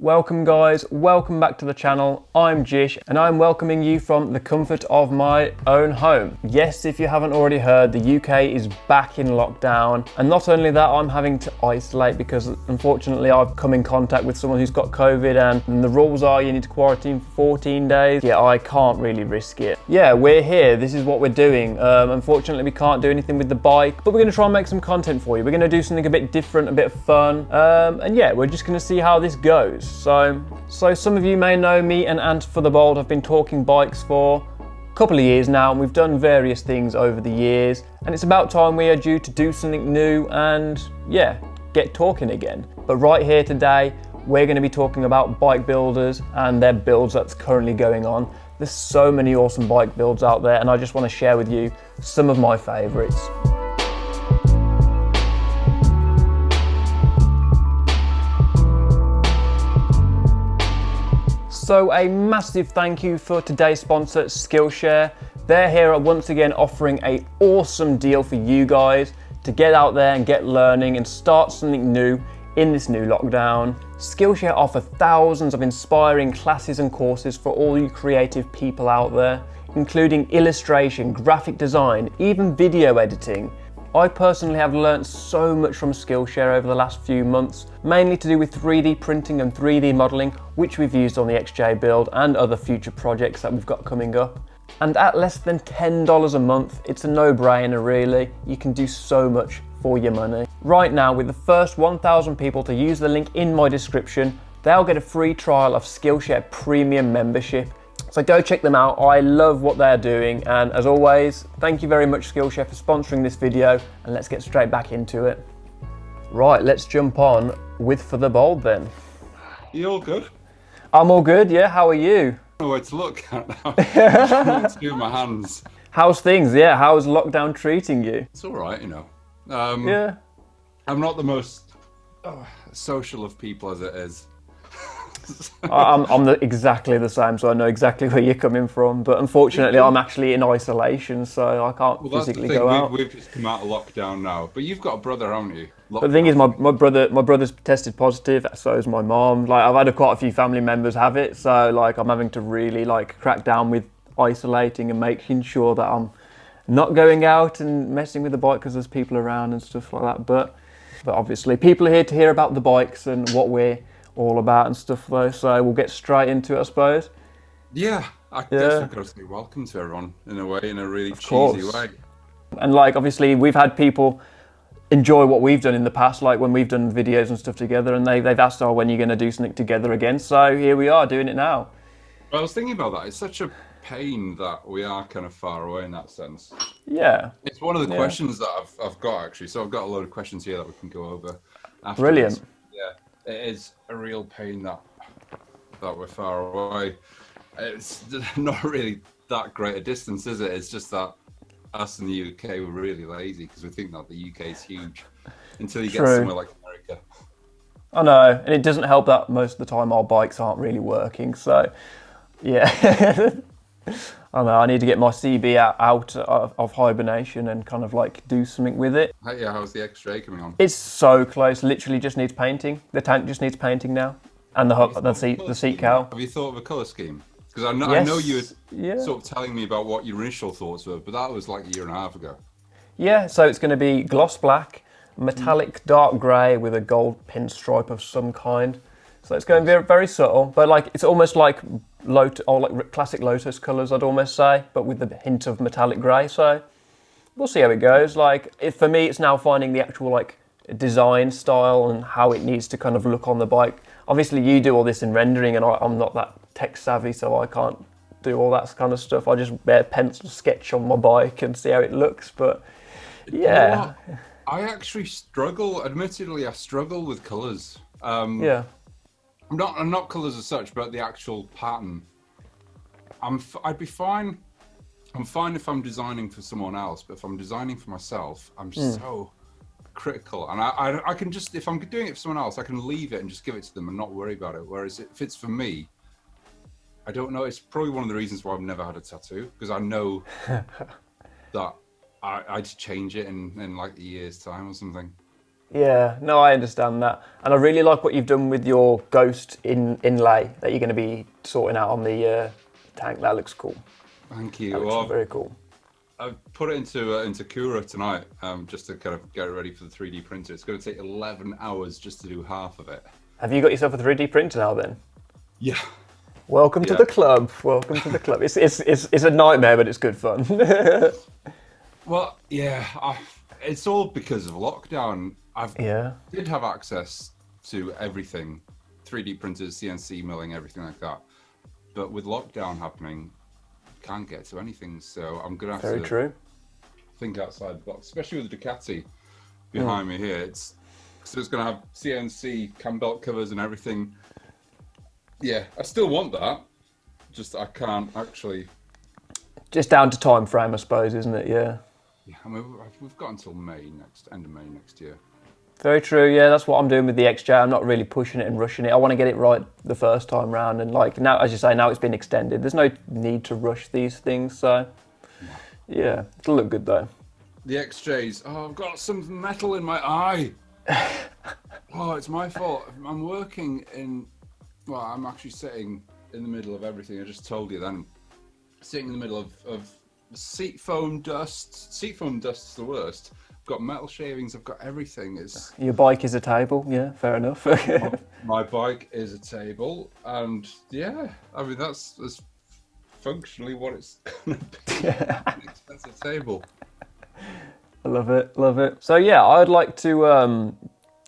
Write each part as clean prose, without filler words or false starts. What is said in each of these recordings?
Welcome guys, welcome back to the channel. I'm Jish and I'm welcoming you from the comfort of my own home. Yes, if you haven't already heard, the UK is back in lockdown, and not only that, I'm having to isolate because unfortunately I've come in contact with someone who's got COVID and the rules are you need to quarantine for 14 days. Yeah, I can't really risk it. Yeah, we're here, this is what we're doing. Unfortunately we can't do anything with the bike, but we're gonna try and make some content for you. We're gonna do something a bit different, a bit of fun, and yeah, we're just gonna see how this goes. So some of you may know me and Ant for the Bold have been talking bikes for a couple of years now, and we've done various things over the years, and it's about time we are due to do something new and yeah, get talking again. But right here today, we're going to be talking about bike builders and their builds that's currently going on. There's so many awesome bike builds out there, and I just want to share with you some of my favorites. So a massive thank you for today's sponsor, Skillshare. They're here once again offering an awesome deal for you guys to get out there and get learning and start something new in this new lockdown. Skillshare offer thousands of inspiring classes and courses for all you creative people out there, including illustration, graphic design, even video editing. I personally have learnt so much from Skillshare over the last few months, mainly to do with 3D printing and 3D modelling, which we've used on the XJ build and other future projects that we've got coming up. And at less than $10 a month, it's a no-brainer really. You can do so much for your money. Right now, with the first 1,000 people to use the link in my description, they'll get a free trial of Skillshare Premium membership. So go check them out. I love what they're doing, and as always, thank you very much Skillshare for sponsoring this video, and let's get straight back into it. Right, let's jump on with For the Bold then. You all good? I'm all good, yeah, how are you? I don't know where to look at now. I'm trying to do my hands. How's things, yeah, how's lockdown treating you? It's all right, you know. Yeah. I'm not the most social of people as it is. I'm exactly the same, so I know exactly where you're coming from. But unfortunately, I'm actually in isolation, so I can't physically go out. We've just come out of lockdown now. But you've got a brother, haven't you? But the thing is, my brother's tested positive. So is my mom. Like I've had quite a few family members have it, so like I'm having to really like crack down with isolating and making sure that I'm not going out and messing with the bike because there's people around and stuff like that. But obviously, people are here to hear about the bikes and what we're all about and stuff though, so we'll get straight into it, I suppose. Yeah, I guess I've got to say welcome to everyone in a way, in a really cheesy way. And like obviously we've had people enjoy what we've done in the past, like when we've done videos and stuff together, and they've asked, oh, when are you going to do something together again? So here we are doing it now. Well, I was thinking about that. It's such a pain that we are kind of far away in that sense. Yeah. It's one of the questions that I've got actually, so I've got a load of questions here that we can go over afterwards. Brilliant. Yeah. It is a real pain that we're far away. It's not really that great a distance, is it? It's just that us in the UK, we're really lazy because we think that the UK is huge until you get somewhere like America. I know, and it doesn't help that most of the time our bikes aren't really working. So, yeah. I know, I need to get my CB out of hibernation and kind of like do something with it. Yeah, how's the XJ coming on? It's so close, literally just needs painting. The tank just needs painting now. And the seat cowl. Have you thought of a colour scheme? Because I know you were sort of telling me about what your initial thoughts were, but that was like a year and a half ago. Yeah, so it's going to be gloss black, metallic dark grey with a gold pinstripe of some kind. So it's going to be very subtle, but like it's almost like classic Lotus colours, I'd almost say, but with the hint of metallic grey. So we'll see how it goes. Like for me, it's now finding the actual like design style and how it needs to kind of look on the bike. Obviously, you do all this in rendering, and I'm not that tech savvy, so I can't do all that kind of stuff. I just pencil sketch on my bike and see how it looks. But yeah, you know, I actually struggle. Admittedly, I struggle with colours. Yeah. I'm not colours as such, but the actual pattern. I'd be fine. I'm fine if I'm designing for someone else, but if I'm designing for myself, I'm so critical. And I can just, if I'm doing it for someone else, I can leave it and just give it to them and not worry about it. Whereas if it's for me, I don't know. It's probably one of the reasons why I've never had a tattoo, because I know that I'd change it in like a year's time or something. Yeah, no, I understand that. And I really like what you've done with your ghost inlay that you're going to be sorting out on the tank. That looks cool. Thank you. That looks very cool. I've put it into Cura tonight, just to kind of get it ready for the 3D printer. It's going to take 11 hours just to do half of it. Have you got yourself a 3D printer now then? Yeah. Welcome to the club. Welcome to the club. It's a nightmare, but it's good fun. Well, yeah, it's all because of lockdown. Did have access to everything, 3D printers, CNC milling, everything like that. But with lockdown happening, can't get to anything, so I'm gonna have to think outside the box, especially with the Ducati behind me here. It's gonna have CNC cam belt covers and everything. Yeah, I still want that, just I can't actually. Just down to time frame, I suppose, isn't it? Yeah. Yeah, I mean, we've got until end of May next year. Very true. Yeah, that's what I'm doing with the XJ. I'm not really pushing it and rushing it. I want to get it right the first time round, and like now, as you say, now it's been extended. There's no need to rush these things, so yeah, it'll look good though. The XJs. Oh, I've got some metal in my eye. Oh, it's my fault. I'm working in. Well, I'm actually sitting in the middle of everything. I just told you then. Sitting in the middle of seat foam dust. Seat foam dust is the worst. I've got metal shavings. I've got everything. Your bike is a table. Yeah, fair enough. my bike is a table, and yeah, I mean that's functionally what it's gonna be. An expensive table. I love it. Love it. So yeah, I'd like to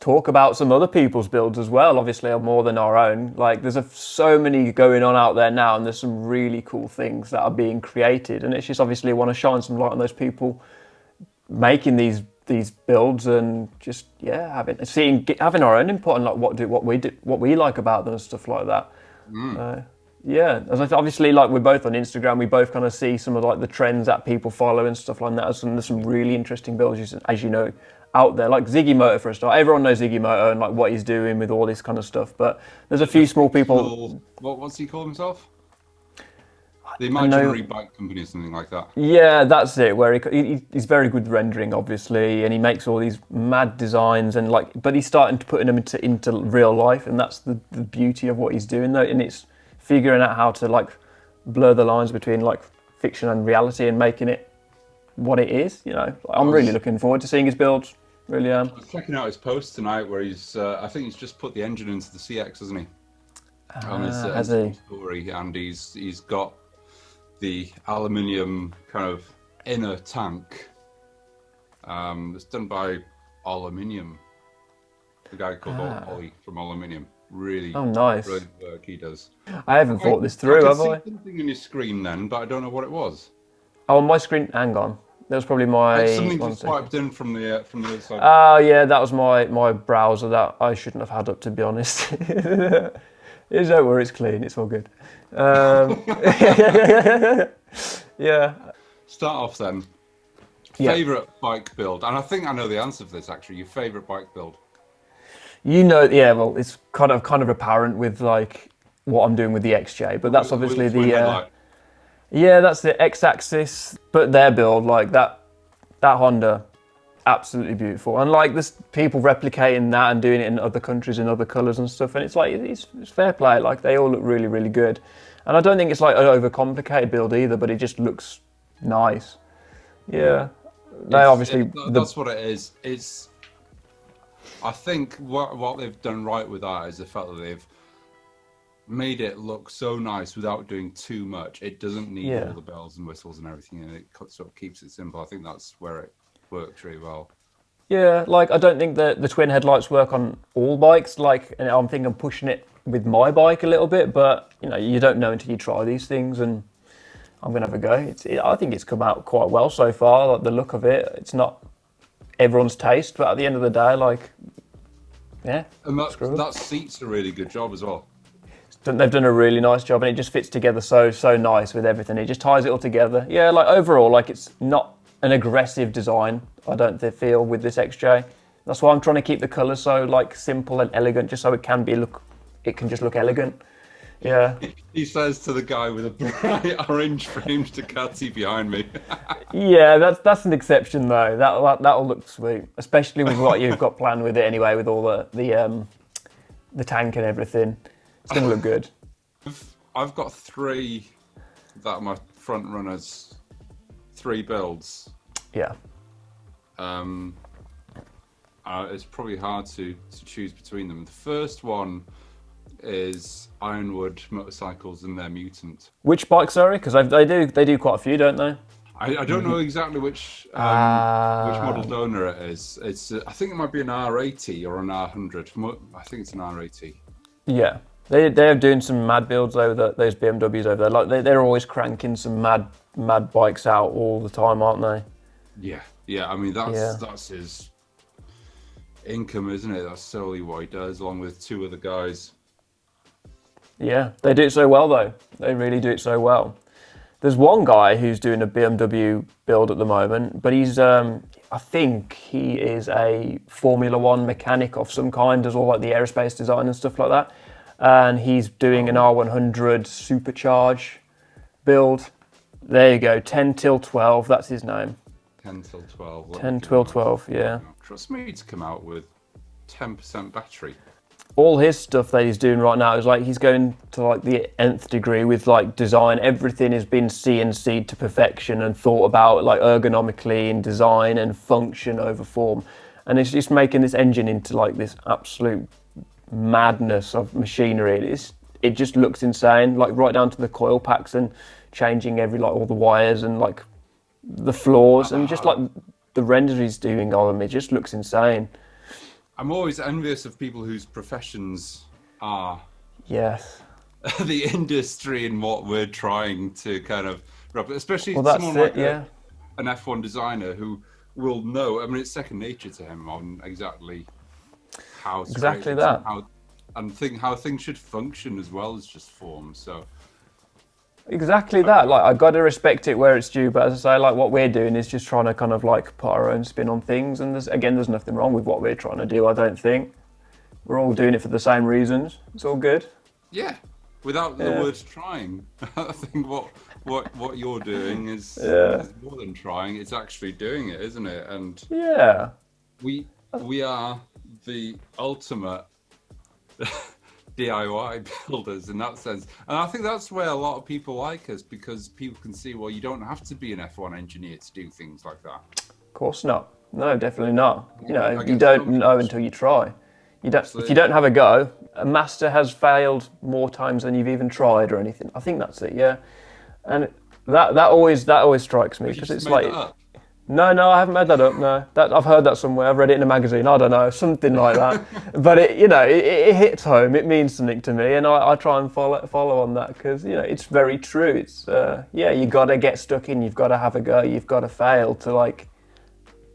talk about some other people's builds as well, obviously more than our own. Like there's so many going on out there now, and there's some really cool things that are being created, and it's just obviously want to shine some light on those people making these builds, and just having our own input on like what we like about them and stuff like that. Yeah, obviously, like we're both on Instagram, we both kind of see some of like the trends that people follow and stuff like that. There's some really interesting builds, as you know, out there. Like Ziggy Moto for a start. Everyone knows Ziggy Moto and like what he's doing with all this kind of stuff. But there's a few small people. What's he call himself? The Imaginary Bike Company or something like that. Yeah, that's it. Where he's very good rendering, obviously, and he makes all these mad designs and like. But he's starting to put them into real life, and that's the beauty of what he's doing though. And it's figuring out how to like blur the lines between like fiction and reality and making it what it is. You know, I'm really looking forward to seeing his builds. Really am. I was checking out his post tonight where he's. I think he's just put the engine into the CX, hasn't he? On his story, and he's got the aluminium kind of inner tank. It's done by Aluminium. The guy called Ollie from Aluminium. Really, nice. Brilliant work he does. I haven't thought this through, have I? I see something on your screen then, but I don't know what it was. Oh, on my screen. Hang on. That was probably my. Something just swiped in from the other side. Oh yeah, that was my browser that I shouldn't have had up, to be honest. Don't worry, it's clean. It's all good. Yeah. Start off then. Favorite bike build, and I think I know the answer for this actually. Your favorite bike build. You know, yeah. Well, it's kind of apparent with like what I'm doing with the XJ, but that's obviously the. Yeah, that's the X-axis, but their build like that Honda, absolutely beautiful. And like there's people replicating that and doing it in other countries in other colours and stuff, and it's like it's fair play. Like they all look really, really good. And I don't think it's like an overcomplicated build either, but it just looks nice. Yeah, that's what it is. It's. I think what they've done right with that is the fact that they've made it look so nice without doing too much. It doesn't need all the bells and whistles and everything, and it sort of keeps it simple. I think that's where it works really well. Yeah, like I don't think the twin headlights work on all bikes. Like, and I'm thinking I'm pushing it with my bike a little bit, but you know, you don't know until you try these things, and I'm gonna have a go. I think it's come out quite well so far. Like the look of it, it's not everyone's taste, but at the end of the day, like, yeah. And that seat's a really good job as well. They've done a really nice job, and it just fits together so nice with everything. It just ties it all together. Yeah, like overall, like it's not an aggressive design, I don't feel, with this XJ. That's why I'm trying to keep the colours so like simple and elegant, just so it can just look elegant. Yeah. He says to the guy with a bright orange framed Ducati behind me. Yeah, that's an exception though. That'll look sweet, especially with what you've got planned with it anyway, with all the tank and everything. It's gonna look good. I've got 3 that are my front runners, 3 builds. Yeah. It's probably hard to choose between them. The first one is Ironwood Motorcycles and their Mutant. Which bike, sorry? Because they do quite a few, don't they? I don't know exactly which model donor it is. It's I think it might be an R80 or an R100. I think it's an R80. Yeah, they're doing some mad builds over those BMWs over there. Like they're always cranking some mad bikes out all the time, aren't they? Yeah. I mean that's his income, isn't it? That's solely what he does, along with 2 other guys. Yeah, they do it so well though. They really do it so well. There's one guy who's doing a BMW build at the moment, but he's, I think he is a Formula One mechanic of some kind, does all like the aerospace design and stuff like that. And he's doing an R100 supercharge build. There you go, 10 till 12, that's his name. 10 till 12. 10 till 12, yeah. Trust me to come out with 10% battery. All his stuff that he's doing right now is like he's going to like the nth degree with like design. Everything has been CNC'd to perfection and thought about like ergonomically in design and function over form. And it's just making this engine into like this absolute madness of machinery. It just looks insane, like right down to the coil packs and changing all the wires and like the floors and just like the renders he's doing on them. It just looks insane. I'm always envious of people whose professions are the industry and what we're trying to kind of, especially someone like an F1 designer who will know. I mean, it's second nature to him on exactly how how things should function as well as just form. So exactly that. Like I got to respect it where it's due, but as I say, like what we're doing is just trying to kind of like put our own spin on things. And there's nothing wrong with what we're trying to do. I don't think we're all doing it for the same reasons. It's all good. Yeah, without the word trying. I think what you're doing is more than trying. It's actually doing it, isn't it? And we are the ultimate DIY builders in that sense, and I think that's where a lot of people like us, because people can see, well, you don't have to be an F1 engineer to do things like that. Of course not. No, definitely not. You know, you don't know until you try. You don't. If you don't have a go, a master has failed more times than you've even tried or anything. I think that's it. Yeah, and that always strikes me, because it's like. No, I haven't made that up. No, I've heard that somewhere. I've read it in a magazine. I don't know, something like that. But it hits home. It means something to me, and I try and follow on that, because it's very true. It's you got to get stuck in. You've got to have a go. You've got to fail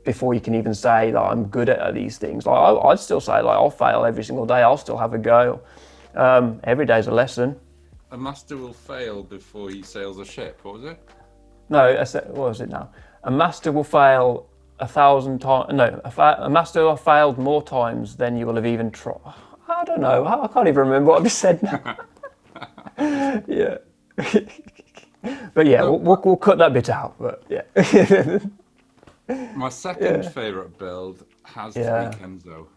before you can even say that I'm good at these things. Like I'd still say I'll fail every single day. I'll still have a go. Every day's a lesson. A master will fail before he sails a ship. What was it? No, what was it now? A master will fail 1,000 times. No, a master will have failed more times than you will have even tried. I don't know. I can't even remember what I just said now. Yeah. But yeah, we'll cut that bit out. But yeah. My second favourite build has to be Kenzo.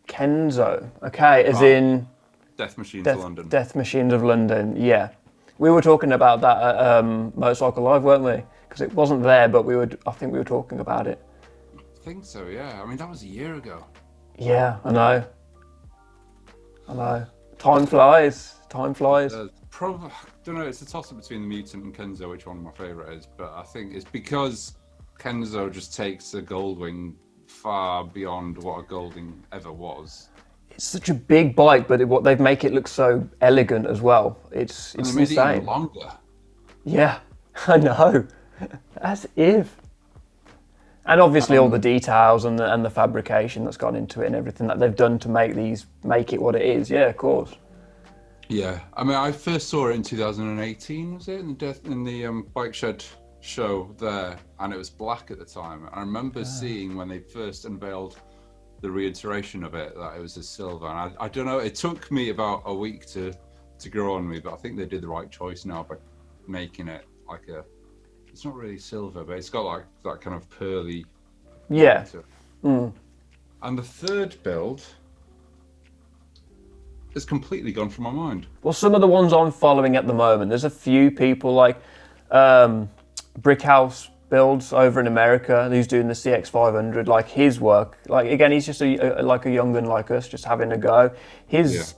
Kenzo. Okay, as in Death Machines of London. Death Machines of London. Yeah. We were talking about that at Motorcycle Live, weren't we? Because it wasn't there, but I think we were talking about it. I think so, yeah. I mean, that was a year ago. Yeah, I know. Time flies. Probably, I don't know, it's a toss-up between the Mutant and Kenzo, which one my favourite is. But I think it's because Kenzo just takes a Goldwing far beyond what a Goldwing ever was. It's such a big bike, but they've make it look so elegant as well. It's and insane. It even longer. Yeah, I know. As if. And obviously all the details and the fabrication that's gone into it and everything that they've done to make it what it is. Yeah, of course. Yeah, I mean, I first saw it in 2018. Was it in the Bike Shed show there, and it was black at the time. I remember seeing when they first unveiled the reiteration of it that it was a silver. And I don't know. It took me about a week to to grow on me, but I think they did the right choice now by making it like it's not really silver, but it's got like that kind of pearly. Yeah. And the third build has completely gone from my mind. Well, some of the ones I'm following at the moment, there's a few people like Brickhouse builds over in America who's doing the CX500. Like his work, like again, he's just like a young gun like us, just having a go. He's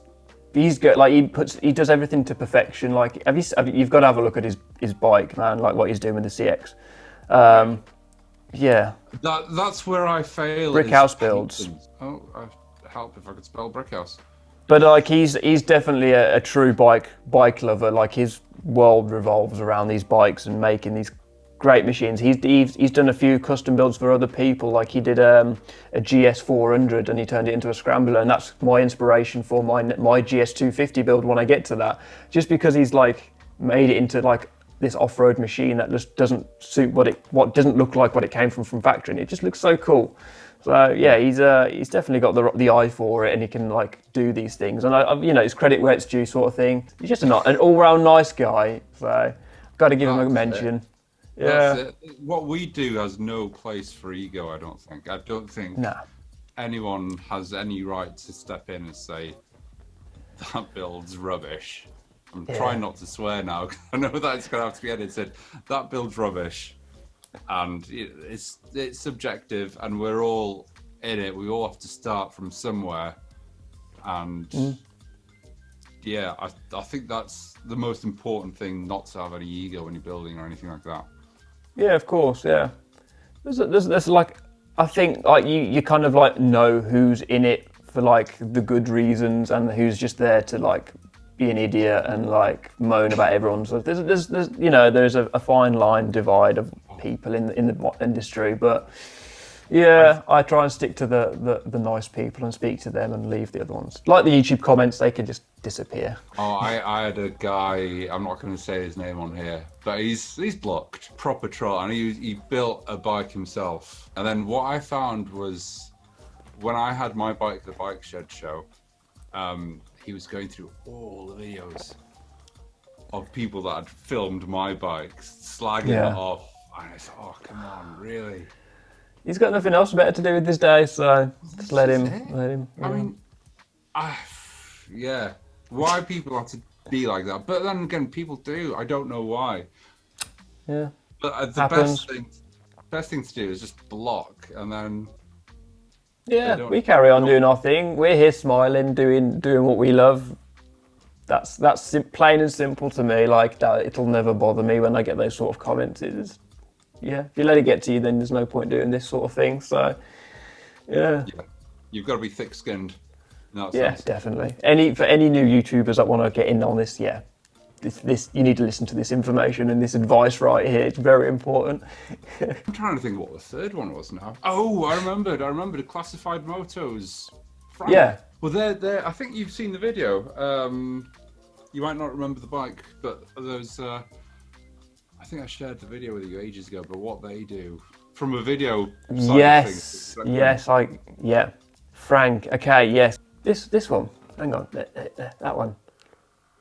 good. Like he does everything to perfection. Like you've got to have a look at his bike, man. Like what he's doing with the CX. Yeah. That's where I fail. Brickhouse builds. Oh, help if I could spell Brickhouse. But like he's definitely a true bike lover. Like his world revolves around these bikes and making these great machines. He's done a few custom builds for other people. Like he did a GS400 and he turned it into a scrambler, and that's my inspiration for my GS250 build when I get to that. Just because he's like made it into like this off-road machine that just doesn't suit what doesn't look like what it came from factory, and it just looks so cool. So yeah, he's definitely got the eye for it, and he can like do these things. And I his credit where it's due, sort of thing. He's just an all-round nice guy. So I've got to give him a mention. Yeah. That's it. What we do has no place for ego. I don't think. Anyone has any right to step in and say that build's rubbish. I'm trying not to swear now because I know that it's going to have to be edited. That build's rubbish. And it's subjective, and we're all in it. We all have to start from somewhere, and I think that's the most important thing, not to have any ego when you're building or anything like that. Yeah, of course. Yeah, there's like, I think like you kind of like know who's in it for like the good reasons and who's just there to like be an idiot and like moan about everyone. So there's there's a fine line divide of people in the industry, but I try and stick to the nice people and speak to them and leave the other ones. Like the YouTube comments, they can just disappear. Oh, I had a guy, I'm not going to say his name on here, but he's blocked, proper troll, and he built a bike himself. And then what I found was when I had my bike at the Bike Shed show, he was going through all the videos of people that had filmed my bikes, slagging it off. And I thought, oh, come on, really? He's got nothing else better to do with this day, so just let him. I mean, why people have to be like that? But then again, people do. I don't know why. Yeah. But the best thing to do is just block, and then. Yeah, we carry on doing our thing. We're here smiling, doing what we love. That's plain and simple to me. Like that, it'll never bother me when I get those sort of comments. If you let it get to you, then there's no point doing this sort of thing. So, yeah. You've got to be thick-skinned. Yeah, definitely. For any new YouTubers that want to get in on this, this you need to listen to this information and this advice right here. It's very important. I'm trying to think what the third one was now. Oh, I remembered Classified Motos. Frank. Yeah. Well, they're. I think you've seen the video. You might not remember the bike, but there's. I think I shared the video with you ages ago. But what they do from a video. Side of things, Frank. Okay. Yes. This one. Hang on. That one.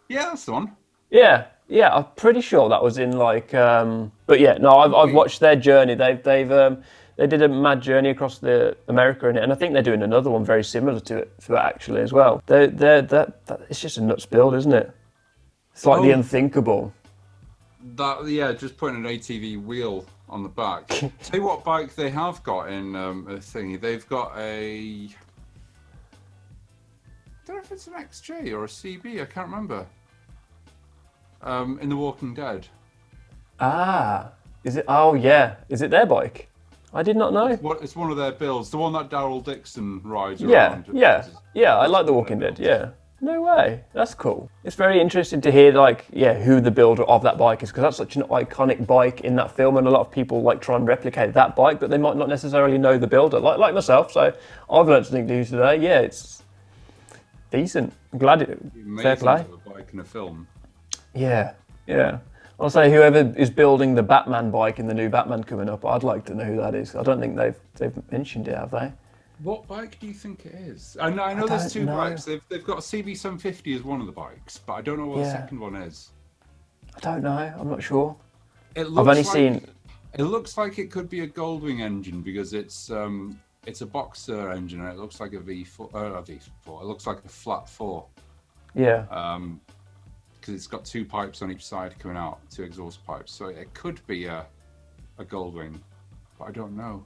Yeah, that's the one. Yeah, I'm pretty sure that was in like. But yeah, no, I've watched their journey. They did a mad journey across America in it, and I think they're doing another one very similar to it actually as well. It's just a nuts build, isn't it? It's like the unthinkable. Just putting an ATV wheel on the back. Tell you what bike they have got in a thingy. They've got a. I don't know if it's an XJ or a CB. I can't remember. In The Walking Dead. Is it? Oh yeah, is it their bike? I did not know. It's one of their builds, the one that Daryl Dixon rides around. Yeah. I like The Walking Dead. Yeah. No way. That's cool. It's very interesting to hear who the builder of that bike is, because that's such an iconic bike in that film, and a lot of people like try and replicate that bike, but they might not necessarily know the builder, like myself. So I've learned something new today. Yeah, it's decent. I'm glad fair play. To have a bike in a film. Yeah. I'll say whoever is building the Batman bike in the new Batman coming up, I'd like to know who that is. I don't think they've mentioned it, have they? What bike do you think it is? I know there's two bikes. They've got a CB750 as one of the bikes, but I don't know what the second one is. I don't know. I'm not sure. I've only seen. It looks like it could be a Goldwing engine because it's a Boxer engine and it looks like a V4. A V4. It looks like a flat 4. Yeah. Because it's got 2 pipes on each side coming out, 2 exhaust pipes. So it could be a Goldwing, but I don't know.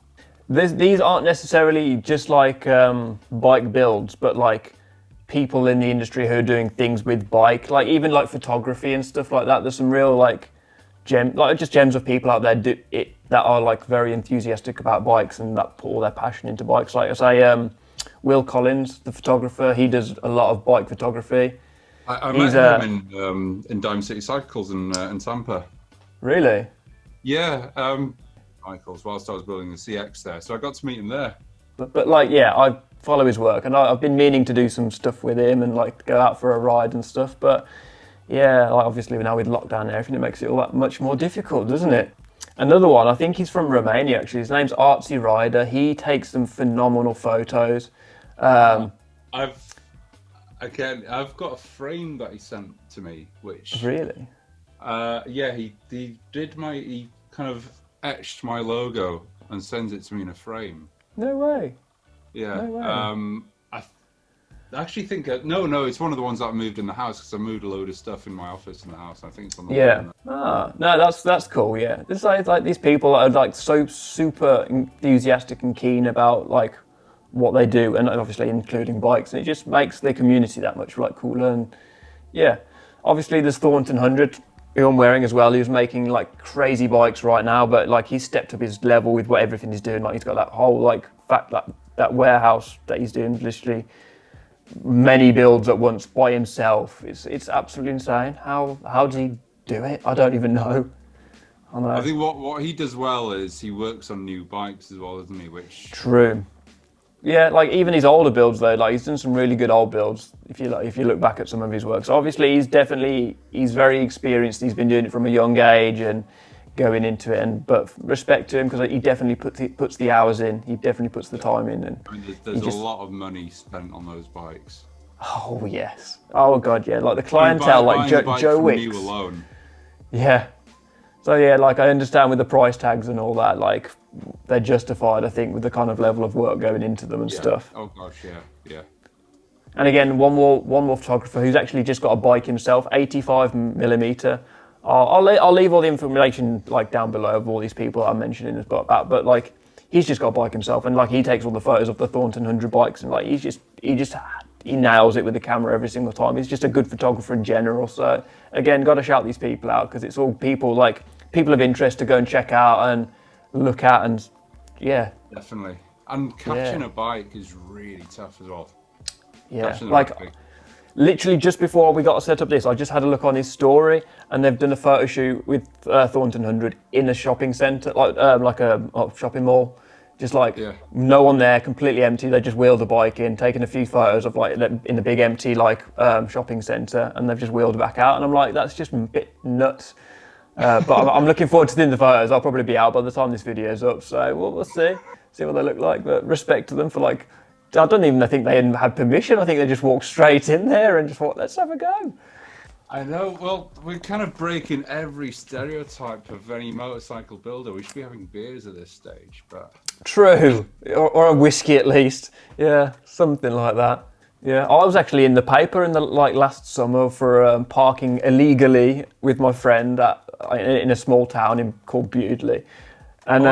These aren't necessarily just like bike builds, but like people in the industry who are doing things with bike, like even like photography and stuff like that. There's some real like gems of people out there that are like very enthusiastic about bikes and that put all their passion into bikes. Like I say, Will Collins, the photographer, he does a lot of bike photography. I met him in Dime City Cycles in Tampa. Really? Yeah, Cycles whilst I was building the CX there, so I got to meet him there. But like, yeah, I follow his work, and I've been meaning to do some stuff with him and like go out for a ride and stuff. But yeah, like obviously now with lockdown and everything, it makes it all that much more difficult, doesn't it? Another one, I think he's from Romania actually. His name's Arty Ryder. He takes some phenomenal photos. I've got a frame that he sent to me, which really, yeah, he kind of etched my logo and sends it to me in a frame. No way. Yeah. No way. I actually think no, it's one of the ones that I moved in the house because I moved a load of stuff in my office in the house. I think it's on the no, that's cool. Yeah, it's like these people that are like so super enthusiastic and keen about like what they do, and obviously including bikes, and it just makes the community that much like cooler. And yeah, obviously there's Thornton 100 who I'm wearing as well, who's making like crazy bikes right now, but like he's stepped up his level with what everything he's doing. Like he's got that whole like that warehouse that he's doing, literally many builds at once by himself. It's absolutely insane. How does he do it? I don't even know. I think what he does well is he works on new bikes as well, doesn't he? Which true. Yeah, like even his older builds though, like he's done some really good old builds. If you look back at some of his work, so obviously he's very experienced. He's been doing it from a young age and going into it. But respect to him because he definitely puts the hours in. He definitely puts the time in. And I mean, there's a lot of money spent on those bikes. Oh yes. Oh god, yeah. Like the clientele, like Joe Wicks. You alone. Yeah. So yeah, like I understand with the price tags and all that, like they're justified, I think, with the kind of level of work going into them and stuff. Oh gosh, yeah. And again, one more photographer who's actually just got a bike himself, 85mm. I'll leave all the information like down below of all these people I'm mentioning about that. But like he's just got a bike himself, and like he takes all the photos of the Thornton 100 bikes, and like he nails it with the camera every single time. He's just a good photographer in general. So again, got to shout these people out because it's all people of interest to go and check out and look at, and yeah, definitely. And catching a bike is really tough as well. Yeah, like literally just before we got to set up this, I just had a look on his story, and they've done a photo shoot with Thornton 100 in a shopping centre, like a shopping mall. Just like no one there, completely empty. They just wheeled the bike in, taken a few photos of like in the big empty like shopping centre, and they've just wheeled it back out. And I'm like, that's just a bit nuts. But I'm looking forward to seeing the photos. I'll probably be out by the time this video's up, so we'll see what they look like. But respect to them for like, I don't even think they had permission. I think they just walked straight in there and just thought, let's have a go. I know. Well, we're kind of breaking every stereotype of any motorcycle builder. We should be having beers at this stage, but true, or a whiskey at least. Yeah, something like that. Yeah, I was actually in the paper in the last summer for parking illegally with my friend in a small town called Bewdley, and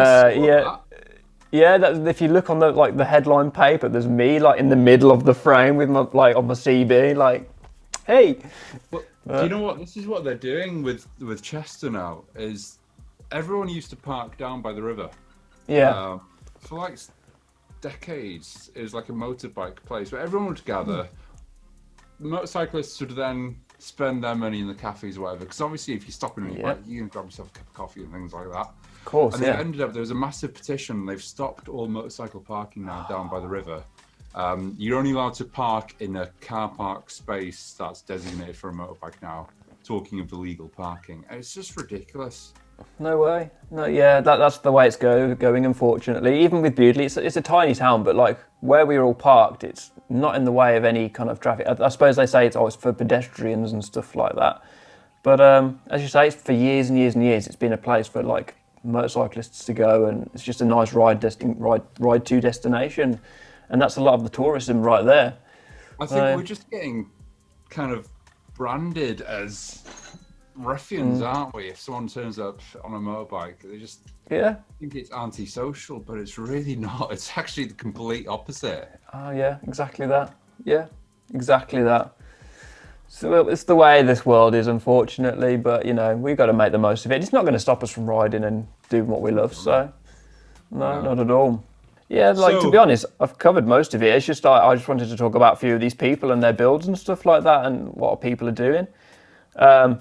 if you look on the headline paper, there's me like in the middle of the frame with my on my CB like, hey. Well, do you know what? This is what they're doing with Chester now. Is everyone used to park down by the river? Yeah. For like decades, it was like a motorbike place where everyone would gather. Motorcyclists would then spend their money in the cafes or whatever. Because obviously, if you stop in bike, you can grab yourself a cup of coffee and things like that. Of course, and it ended up there was a massive petition. They've stopped all motorcycle parking now down by the river. You're only allowed to park in a car park space that's designated for a motorbike now. talking of illegal parking. It's just ridiculous. No way. No, yeah, that's the way it's going, unfortunately. Even with Bewdley, it's a tiny town, but like where we were all parked, it's not in the way of any kind of traffic. I suppose they say it's always for pedestrians and stuff like that. But as you say, it's for years and years and years, it's been a place for like motorcyclists to go, and it's just a nice ride to destination, and that's a lot of the tourism right there. I think we're just getting kind of branded as ruffians, aren't we? If someone turns up on a motorbike, they just think it's antisocial, but it's really not. It's actually the complete opposite. Oh yeah, exactly that. Yeah, exactly that. So it's the way this world is, unfortunately, but you know, we've got to make the most of it. It's not going to stop us from riding and doing what we love, so no, not at all. Yeah, like to be honest, I've covered most of it. It's just I just wanted to talk about a few of these people and their builds and stuff like that and what people are doing.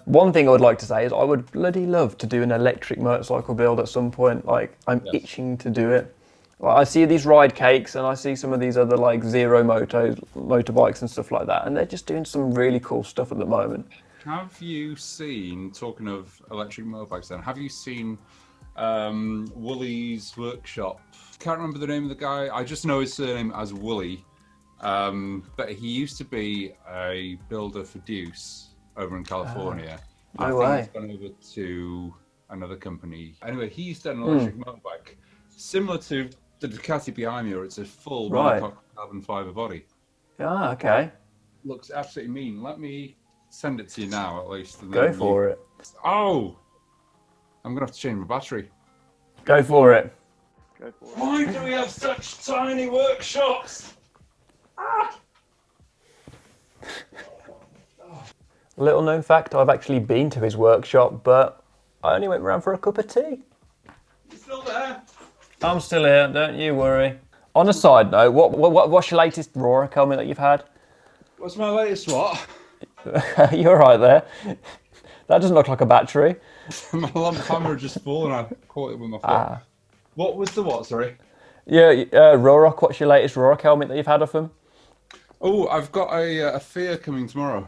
One thing I would like to say is I would bloody love to do an electric motorcycle build at some point. Like I'm itching to do it. Like, I see these ride cakes and I see some of these other like zero motorbikes and stuff like that, and they're just doing some really cool stuff at the moment. Have you seen, talking of electric motorbikes then, have you seen Wooly's workshop? Can't remember the name of the guy. I just know his surname as Wooly. But he used to be a builder for Deuce over in California. I think he's gone over to another company. Anyway, he's done an electric motorbike similar to the Ducati behind me, or it's a full monocoque carbon fiber body. Ah, okay. Looks absolutely mean. Let me send it to you now, at least. Go for it. Oh! I'm going to have to change my battery. Go for it. Why do we have such tiny workshops? Little known fact, I've actually been to his workshop, but I only went round for a cup of tea. You still there? I'm still here, don't you worry. On a side note, what's your latest Ruroc helmet that you've had? What's my latest what? You're right there. That doesn't look like a battery. My lamp hammer just full and I caught it with my foot. What was the what, sorry? Yeah, Ruroc, what's your latest Ruroc helmet that you've had of them? Oh, I've got a Fear coming tomorrow.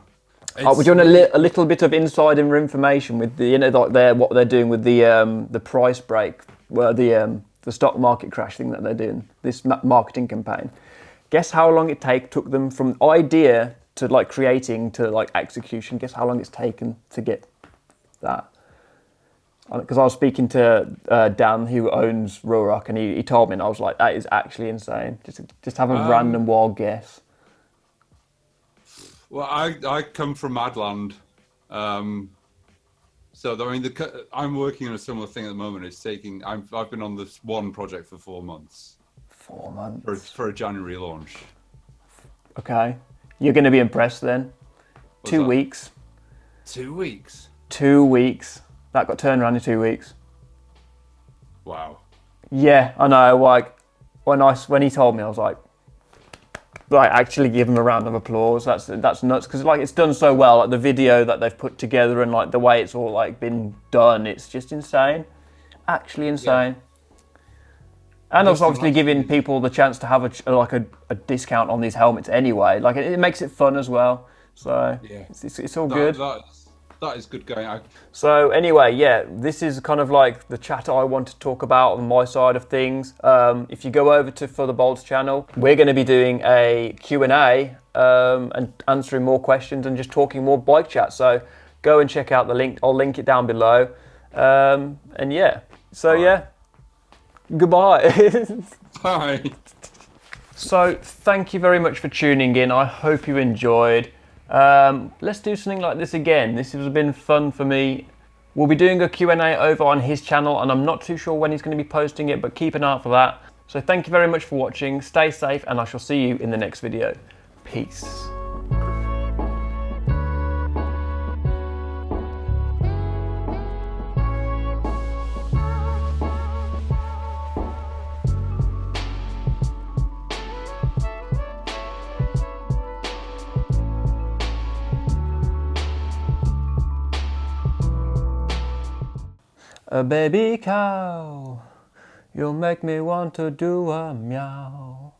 We're doing a little bit of insider information with the, you know, like what they're doing with the price break, well, the stock market crash thing that they're doing, this marketing campaign. Guess how long it took them from idea to like creating to like execution? Guess how long it's taken to get that? Because I was speaking to Dan, who owns Ruroc, and he told me, and I was like, that is actually insane. Just have a random wild guess. Well, I come from Madland, so I mean, I'm working on a similar thing at the moment. It's taking. I've been on this one project for 4 months. 4 months for a January launch. Okay, you're going to be impressed then. What's 2 that? weeks. 2 weeks. 2 weeks. That got turned around in 2 weeks. Wow. Yeah, I know. Like when he told me, I was like actually give him a round of applause. That's nuts, because like it's done so well. Like the video that they've put together and like the way it's all like been done, it's just insane. Actually insane. Yeah. And also obviously giving people the chance to have a discount on these helmets anyway. Like it makes it fun as well. So yeah, it's all good. That is good going. So anyway, yeah, this is kind of like the chat I want to talk about on my side of things. If you go over to For the Bolts channel, we're going to be doing a Q&A and answering more questions and just talking more bike chat. So go and check out the link. I'll link it down below. And yeah, so yeah, goodbye. Bye. So thank you very much for tuning in. I hope you enjoyed. Let's do something like this again. This has been fun for me. We'll be doing a Q&A over on his channel, and I'm not too sure when he's going to be posting it, but keep an eye out for that. So thank you very much for watching. Stay safe, and I shall see you in the next video. Peace. A baby cow, you make me want to do a meow.